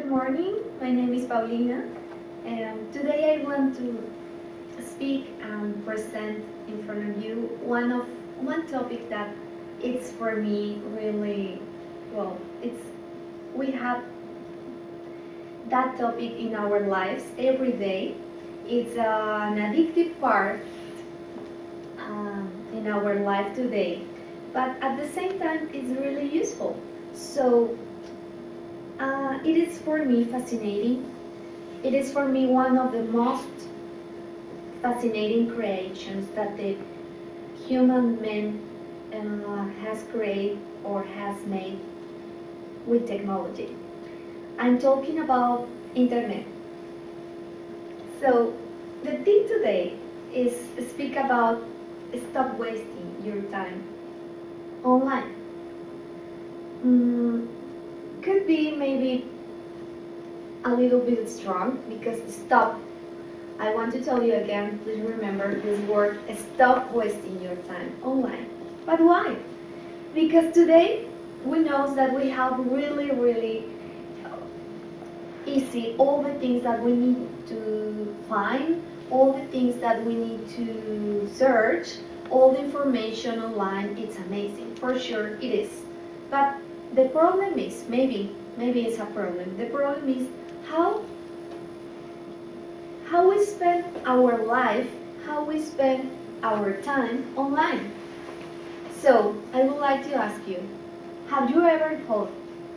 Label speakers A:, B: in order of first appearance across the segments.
A: Good morning, my name is Paulina, and today I want to speak and present in front of you one topic that it's for me really it's we have that topic in our lives every day. It's an addictive part in our life today, but at the same time it's really useful. So it is for me fascinating. It is for me one of the most fascinating creations that the human man has created or has made with technology. I'm talking about internet. So the thing today is speak about stop wasting your time online. Could be maybe a little bit strong because stop. I want to tell you again, please remember this word, stop wasting your time online. But why? Because today we know that we have really easy all the things that we need to find, all the things that we need to search, all the information online. It's amazing, for sure it is. But the problem is, maybe it's a problem. The problem is how we spend our life, how we spend our time online. So I would like to ask you, have you ever thought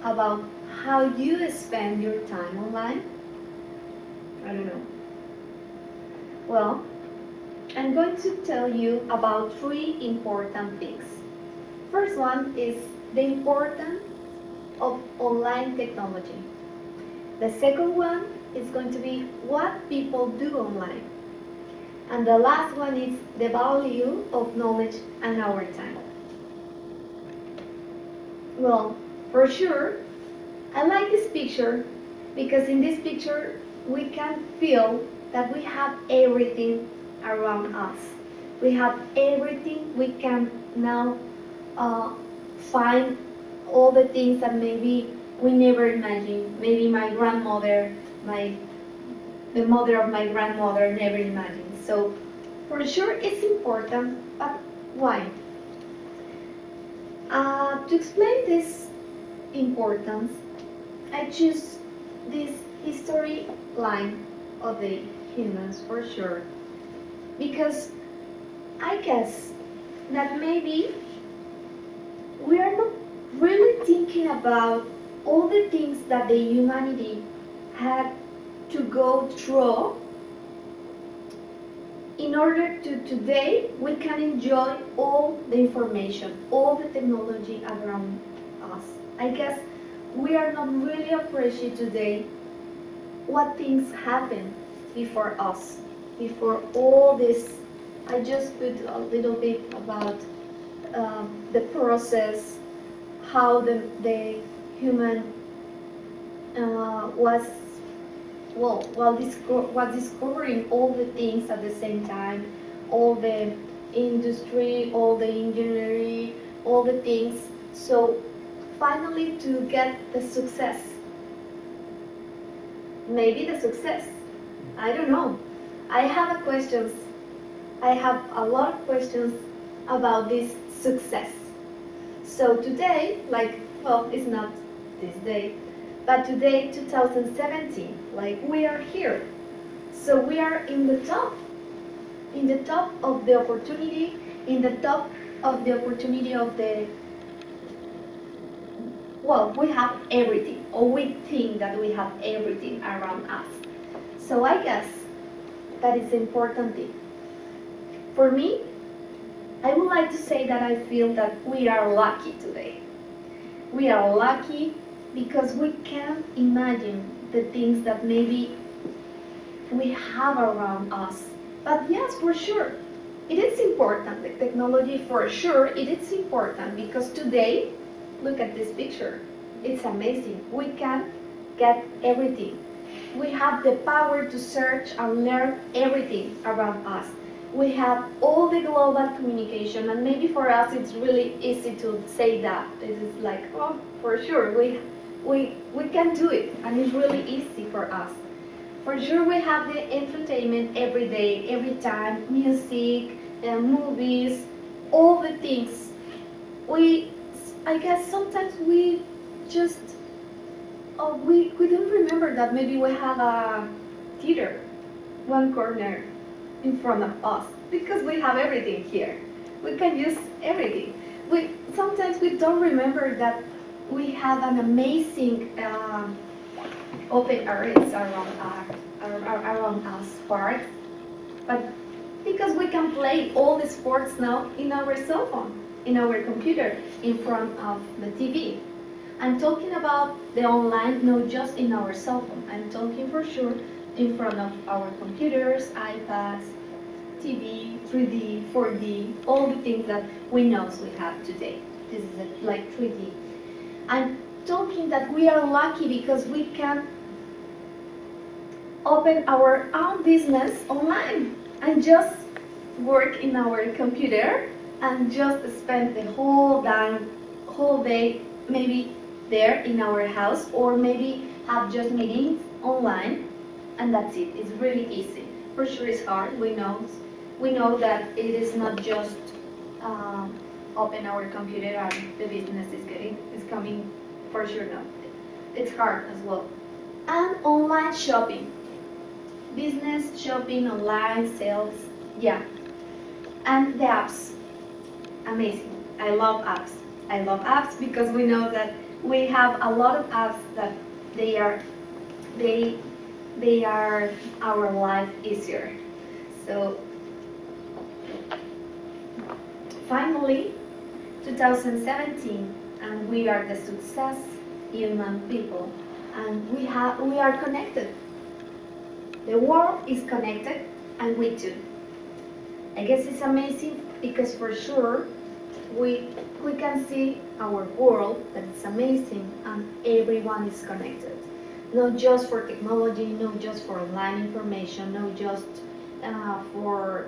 A: about how you spend your time online? I don't know. Well, I'm going to tell you about three important things. First one is the importance of online technology. The second one is going to be what people do online. And the last one is the value of knowledge and our time. Well, for sure, I like this picture because in this picture we can feel that we have everything around us. We have everything. We can now find all the things that maybe we never imagined. Maybe my grandmother, the mother of my grandmother never imagined. So for sure it's important, but why? To explain this importance, I choose this history line of the humans for sure, because I guess that maybe we are not really thinking about all the things that the humanity had to go through in order to today we can enjoy all the information, all the technology around us. I guess we are not really appreciating today what things happened before us, before all this. I just put a little bit about the process, how the human was discovering all the things at the same time, all the industry, all the engineering, all the things. So finally to get the success. Maybe the success. I don't know. I have a lot of questions about this success. So today, it's not this day, but today, 2017, we are here. So we are in the top of the opportunity, in the top of the opportunity of the, we have everything, or we think that we have everything around us. So I guess that is the important thing. For me, I would like to say that I feel that we are lucky today. We are lucky because we can't imagine the things that maybe we have around us. But yes, for sure, it is important. The technology, for sure, it is important because today, look at this picture. It's amazing. We can get everything. We have the power to search and learn everything around us. We have all the global communication, and maybe for us it's really easy to say that. This is for sure, we can do it, and it's really easy for us. For sure, we have the entertainment every day, every time, music, movies, all the things. I guess sometimes we just, we don't remember that maybe we have a theater, one corner in front of us, because we have everything here. We can use everything. Sometimes we don't remember that we have an amazing open areas around us parks, but because we can play all the sports now in our cell phone, in our computer, in front of the TV. I'm talking about the online, not just in our cell phone. I'm talking for sure in front of our computers, iPads, TV, 3D, 4D, all the things that we know we have today. This is like 3D. I'm talking that we are lucky because we can open our own business online and just work in our computer and just spend the whole day maybe there in our house, or maybe have just meetings online, and that's it. It's really easy. For sure it's hard, we know that it is not just open our computer and the business is coming, for sure. No, it's hard as well. And online shopping, business shopping, online sales, yeah. And the apps, amazing. I love apps because we know that we have a lot of apps that they are our life easier. So finally, 2017, and we are the success human people, and we are connected. The world is connected, and we too. I guess it's amazing because for sure we can see our world that it's amazing, and everyone is connected. Not just for technology, not just for online information, not just for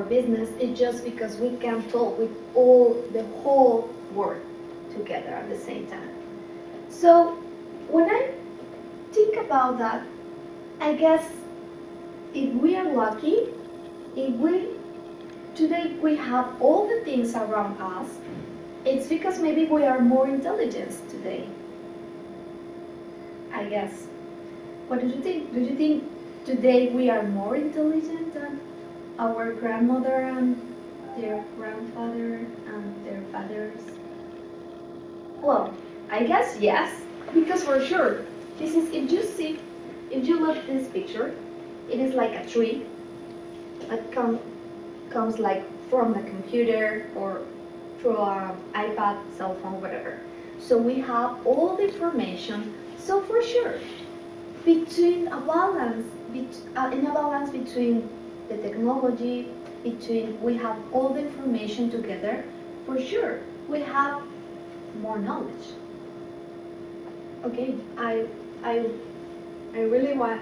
A: business. It's just because we can talk with the whole world together at the same time. So when I think about that, I guess if we are lucky, today we have all the things around us, it's because maybe we are more intelligent today. I guess. What do you think? Do you think today we are more intelligent than our grandmother and their grandfather and their fathers? Well, I guess yes, because for sure, this is, if you look at this picture, it is like a tree that comes like from the computer or through an iPad, cell phone, whatever. So we have all the information. So for sure, between a balance, in a balance between the technology, we have all the information together, for sure, we have more knowledge. Okay, I really want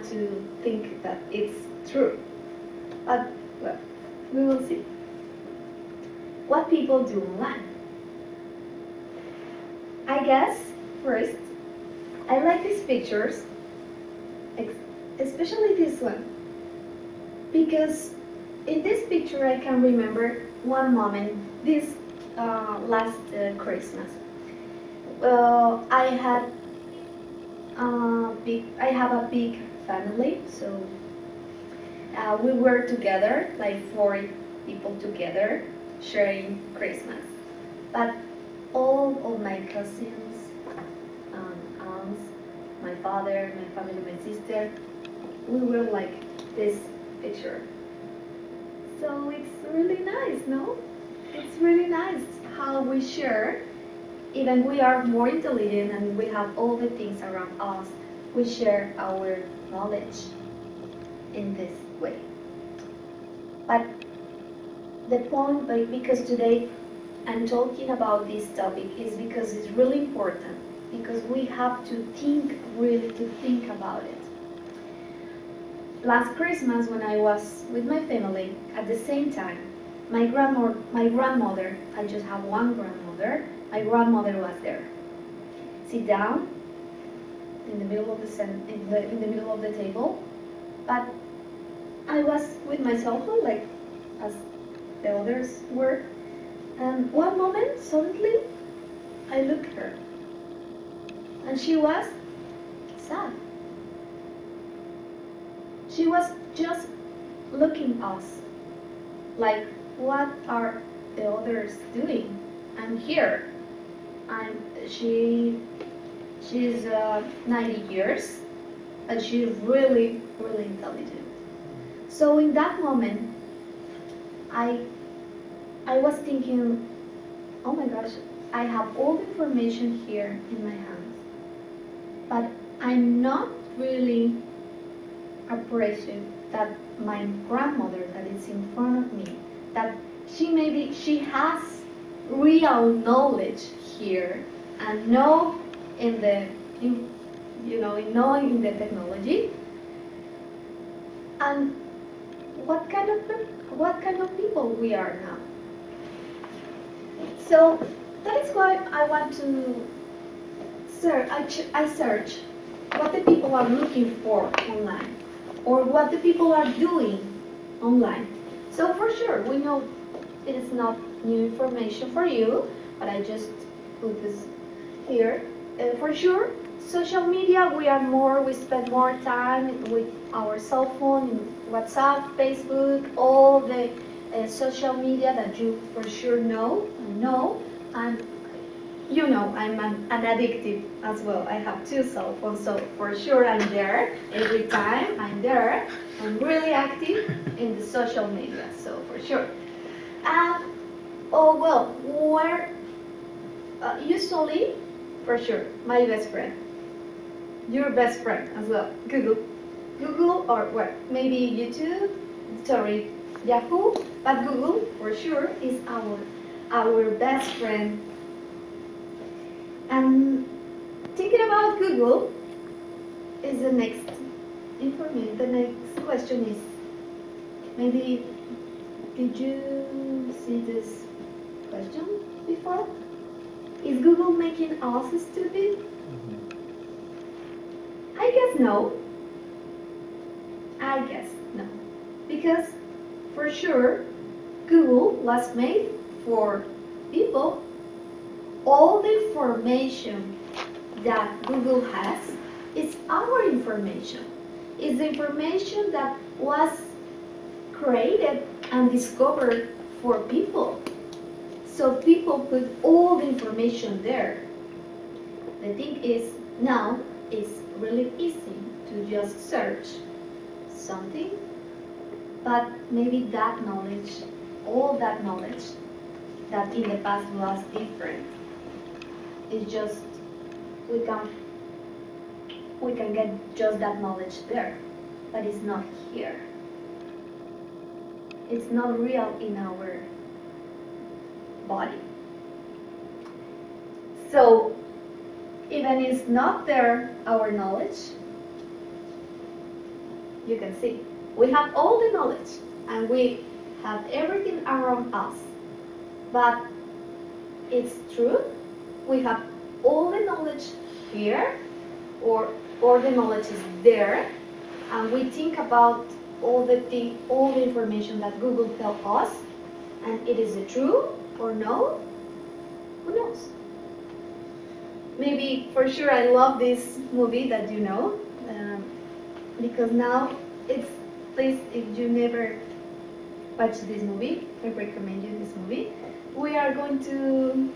A: to think that it's true, but well, we will see. What people do online? I guess first, I like these pictures, especially this one, because in this picture I can remember one moment, this last Christmas. I have a big family, so we were together, like 4 people together, sharing Christmas. But all of my cousins, aunts, my father, my family, my sister, we were like this picture. So it's really nice, no? It's really nice how we share, even we are more intelligent and we have all the things around us, we share our knowledge in this way. But the point, because today I'm talking about this topic, is because it's really important, because we have to think about it. Last Christmas, when I was with my family, at the same time, my grandmother, I just have one grandmother, my grandmother was there. sit down in the middle of in the middle of the table, but I was with my cell phone, like as the others were, and one moment suddenly I looked at her, and she was sad. She was just looking at us, like, what are the others doing? I'm here. She's 90 years, and she's really, really intelligent. So in that moment, I was thinking, oh my gosh, I have all the information here in my hands, but I'm not really appreciative that my grandmother that is in front of me, that she has real knowledge here and know in knowing in the technology, and what kind of people we are now. So that is why I want to search. I search what the people are looking for online, or what the people are doing online. So for sure, we know it is not new information for you, but I just put this here. For sure, social media, we spend more time with our cell phone, WhatsApp, Facebook, all the social media that you for sure know. And you know, I'm an addictive as well. I have 2 cell phones, so for sure I'm there. Every time I'm there. I'm really active in the social media, so for sure. And, oh well, where, usually, for sure, my best friend. Your best friend as well, Google. Google or what? Maybe YouTube, sorry, Yahoo, but Google for sure is our best friend. And thinking about Google is the next information. The next question is, maybe did you see this question before? Is Google making us stupid? I guess no. I guess no. Because for sure, Google was made for people. All the information that Google has is our information. It's the information that was created and discovered for people. So people put all the information there. The thing is, now it's really easy to just search something, but maybe that knowledge, all that knowledge that in the past was different, it's just we can get just that knowledge there, but it's not here. It's not real in our body. So even it's not there, our knowledge, you can see we have all the knowledge and we have everything around us, but it's true. We have all the knowledge here, or the knowledge is there, and we think about all the information that Google tells us, and it is true or no? Who knows? Maybe for sure I love this movie that you know, because now please, if you never watched this movie, I recommend you this movie. We are going to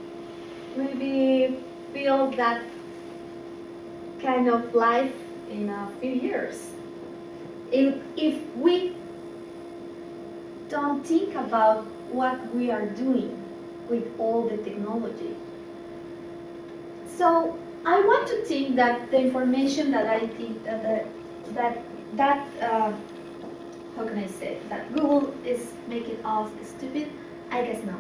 A: maybe feel that kind of life in a few years. If we don't think about what we are doing with all the technology. So I want to think that the information that I think how can I say, that Google is making us stupid, I guess no.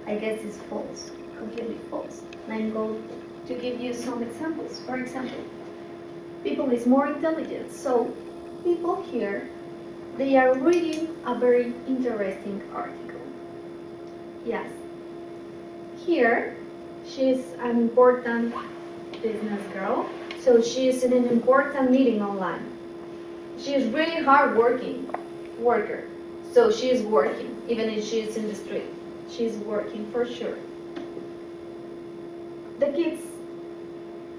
A: I guess it's false, completely false. And I'm going to give you some examples. For example, people is more intelligent. So people here, they are reading a very interesting article. Yes. Here, she's an important business girl, so she is in an important meeting online. She is really hard worker, so she is working, even if she is in the street. She's working for sure. The kids,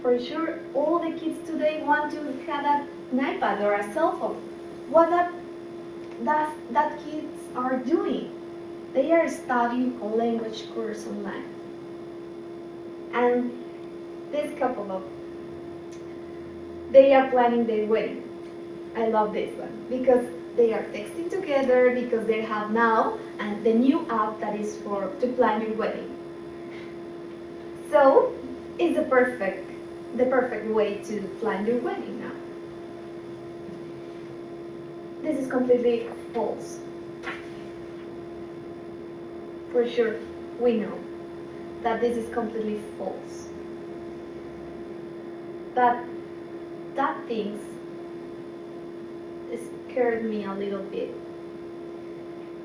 A: for sure, all the kids today want to have an iPad or a cell phone. What that kids are doing? They are studying a language course online. And this couple of, they are planning their wedding. I love this one because they are texting together because they have now and the new app that is for to plan your wedding. So it's the perfect way to plan your wedding now. This is completely false. For sure, we know that this is completely false. But that things scared me a little bit.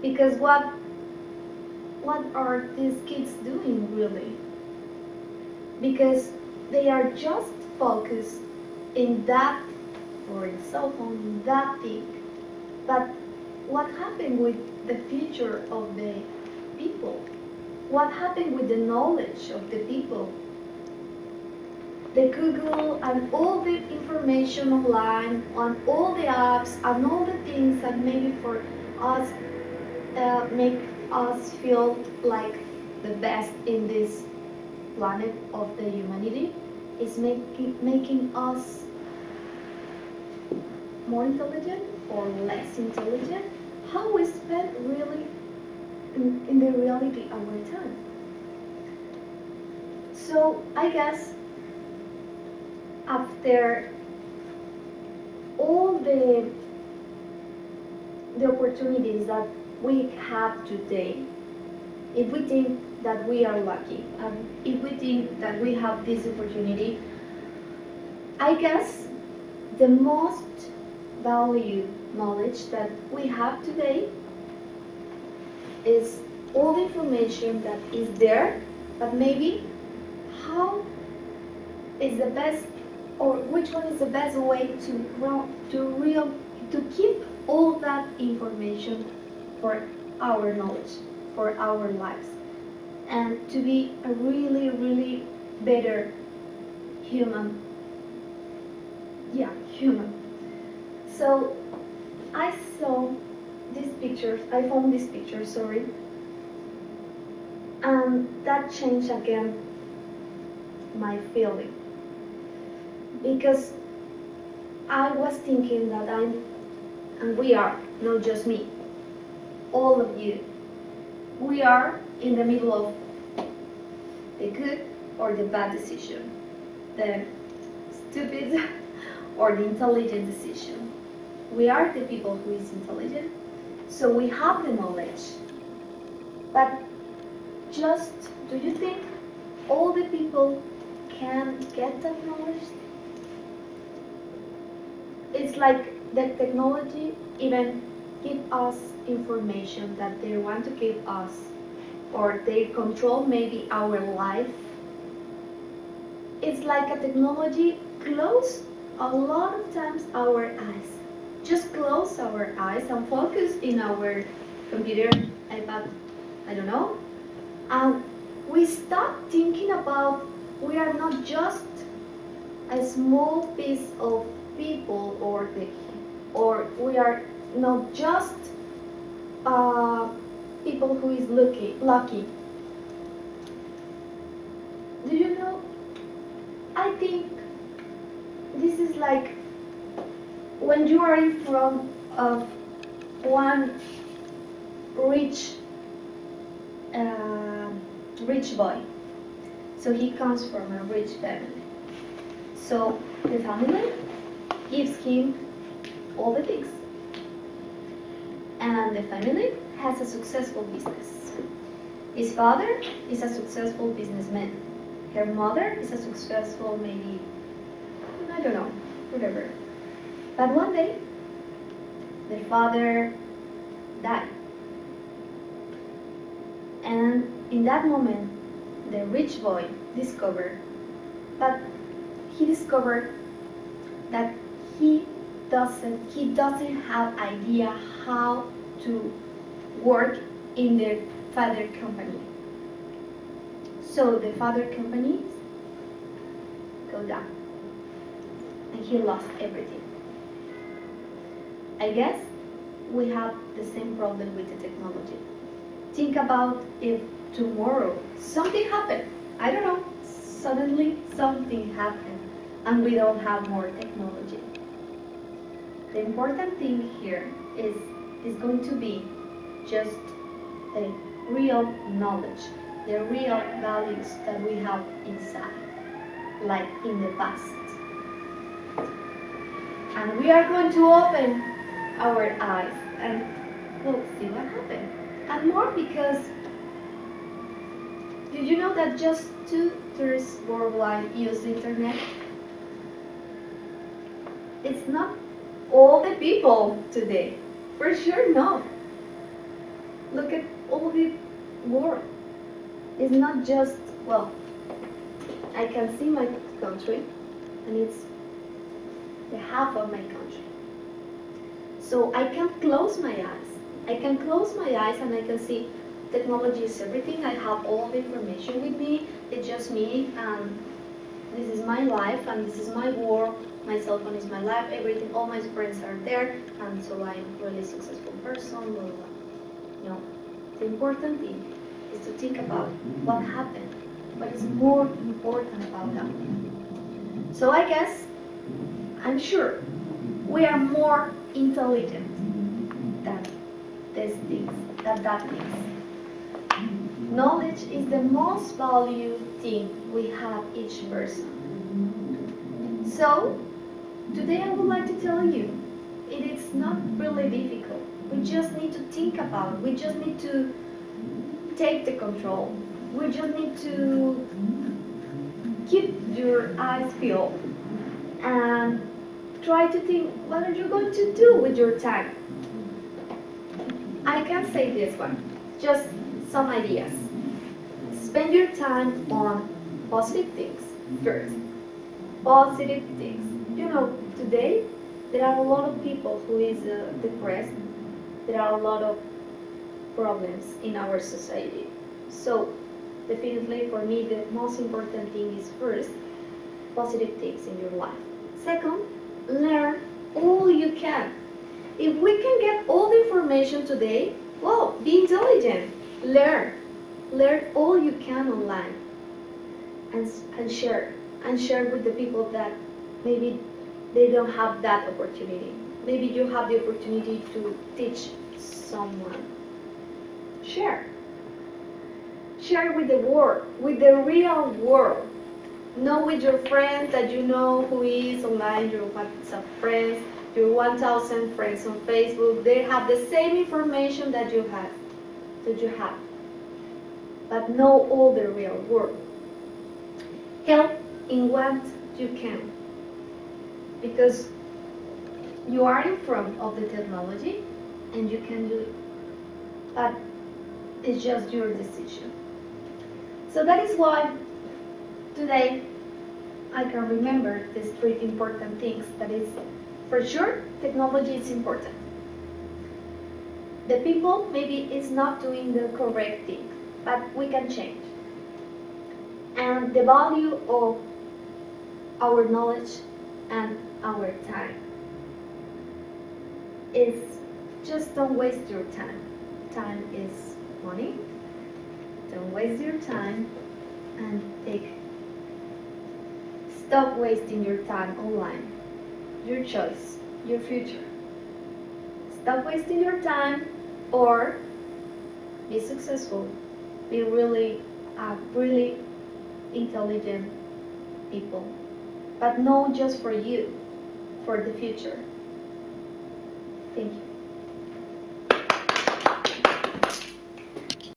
A: Because what are these kids doing really? Because they are just focused in that, or in cell phone, in that thing. But what happened with the future of the people? What happened with the knowledge of the people? The Google and all the information online, on all the apps and all the things that maybe for us make us feel like the best in this planet of the humanity is making us more intelligent or less intelligent. How we spend really in the reality our time. So I guess after all the opportunities that we have today, if we think that we are lucky, and if we think that we have this opportunity, I guess the most valued knowledge that we have today is all the information that is there, but maybe how is the best, or which one is the best way to keep all that information for our knowledge, for our lives, and to be a really, really better human. Yeah, human. So I found these pictures, sorry, and that changed again my feeling. Because I was thinking that and we are, not just me, all of you, we are in the middle of the good or the bad decision, the stupid or the intelligent decision. We are the people who is intelligent, so we have the knowledge. But just, do you think all the people can get that knowledge? It's like the technology even give us information that they want to give us, or they control maybe our life. It's like a technology close a lot of times our eyes. Just close our eyes and focus in our computer, iPad, I don't know. And we stop thinking about we are not just a small piece of people, or we are not just people who is lucky. Do you know? I think this is like when you are in front of one rich boy. So he comes from a rich family. So the family gives him all the things. And the family has a successful business. His father is a successful businessman. Her mother is a successful, maybe, I don't know, whatever. But one day, the father died. And in that moment, the rich boy discovered that he discovered that he doesn't have idea how to work in the father company. So the father company go down, and he lost everything. I guess we have the same problem with the technology. Think about if tomorrow something happened. I don't know, suddenly something happened and we don't have more technology. The important thing here is going to be just the real knowledge, the real values that we have inside, like in the past. And we are going to open our eyes and we'll see what happened. And more because, did you know that just 2/3 worldwide use the internet? It's not all the people today, for sure not. Look at all the world. It's not just, well, I can see my country, and it's the half of my country. So I can close my eyes. I can close my eyes and I can see technology is everything. I have all the information with me. It's just me, and this is my life, and this is my world. My cell phone is my life. Everything, all my friends are there, and so I'm a really successful person. Blah, blah, blah. You know, the important thing is to think about what happened. What is more important about that? So I guess, I'm sure, we are more intelligent than these things, that things. Knowledge is the most valued thing we have each person. So, today I would like to tell you, it is not really difficult. We just need to think about it. We just need to take the control. We just need to keep your eyes peeled and try to think, what are you going to do with your time? I can say this one, just some ideas. Spend your time on positive things first. Positive things. You know, today there are a lot of people who is depressed. There are a lot of problems in our society. So definitely for me the most important thing is first, positive things in your life. Second, learn all you can. If we can get all the information today, well, be intelligent. Learn all you can online, and share with the people that maybe they don't have that opportunity. Maybe you have the opportunity to teach someone. Share with the world, with the real world. Not with your friends that you know who is online, your WhatsApp friends, your 1,000 friends on Facebook. They have the same information that you have. But know all the real world. Help in what you can. Because you are in front of the technology and you can do it. But it's just your decision. So that is why today I can remember these 3 important things. That is, for sure, technology is important. The people maybe is not doing the correct thing, but we can change. And the value of our knowledge and our time is just don't waste your time. Time is money. Don't waste your time and stop wasting your time online. Your choice, your future. Stop wasting your time or be successful. Be really intelligent people. But not just for you, for the future. Thank you.